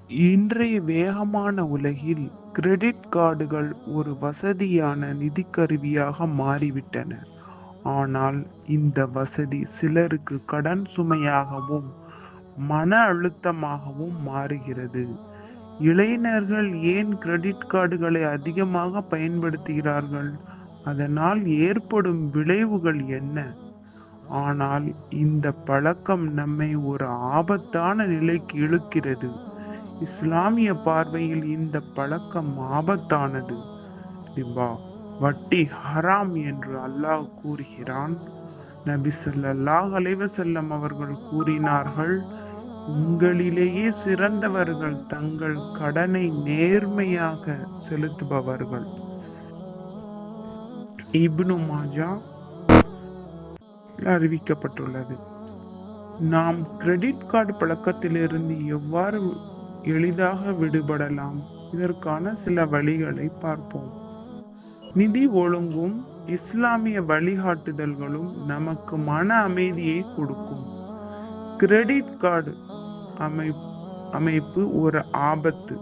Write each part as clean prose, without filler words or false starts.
இன்றைய வேகமான உலகில் கிரெடிட் கார்டுகள் ஒரு வசதியான நிதி கருவியாக மாறிவிட்டன. ஆனால் இந்த வசதி சிலருக்கு கடன் சுமையாகவும் மன அழுத்தமாகவும் மாறுகிறது. இளைஞர்கள் ஏன் கிரெடிட் கார்டுகளை அதிகமாக பயன்படுத்துகிறார்கள்? அதனால் ஏற்படும் விளைவுகள் என்ன? ஆனால் இந்த பழக்கம் நம்மை ஒரு ஆபத்தான நிலைக்கு இழுக்கிறது. இஸ்லாமிய பார்வையில் இந்த பழக்கம் ஆபத்தானது. ரிபா, வட்டி ஹராம் என்று அல்லாஹ் கூறுகிறான். நபி ஸல்லல்லாஹு அலைஹி வஸல்லம் அவர்கள் கூறினார்கள், உங்களிலேயே சிறந்தவர்கள் தங்கள் கடனை நேர்மையாக செலுத்துபவர்கள். இப்னு மாஜா அறிவிக்கப்பட்டுள்ளது. நாம் கிரெடிட் கார்டு பழக்கத்திலிருந்து எவ்வாறு எளிதாக விடுபடலாம்? இதற்கான சில வழிகளை பார்ப்போம். நிதி ஒழுங்கும் இஸ்லாமிய வழிகாட்டுதல்களும் நமக்கு மன அமைதியை கொடுக்கும். கிரெடிட் கார்டு அமைப்பு ஒரு ஆபத்து,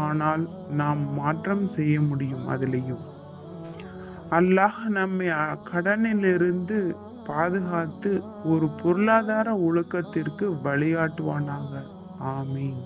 ஆனால் நாம் மாற்றம் செய்ய முடியும். அதிலையும் அல்லாஹ் நம்மை கடனிலிருந்து பாதுகாத்து ஒரு பொருளாதார ஒழுக்கத்திற்கு வழிகாட்டுவானாக. ஆமீன்.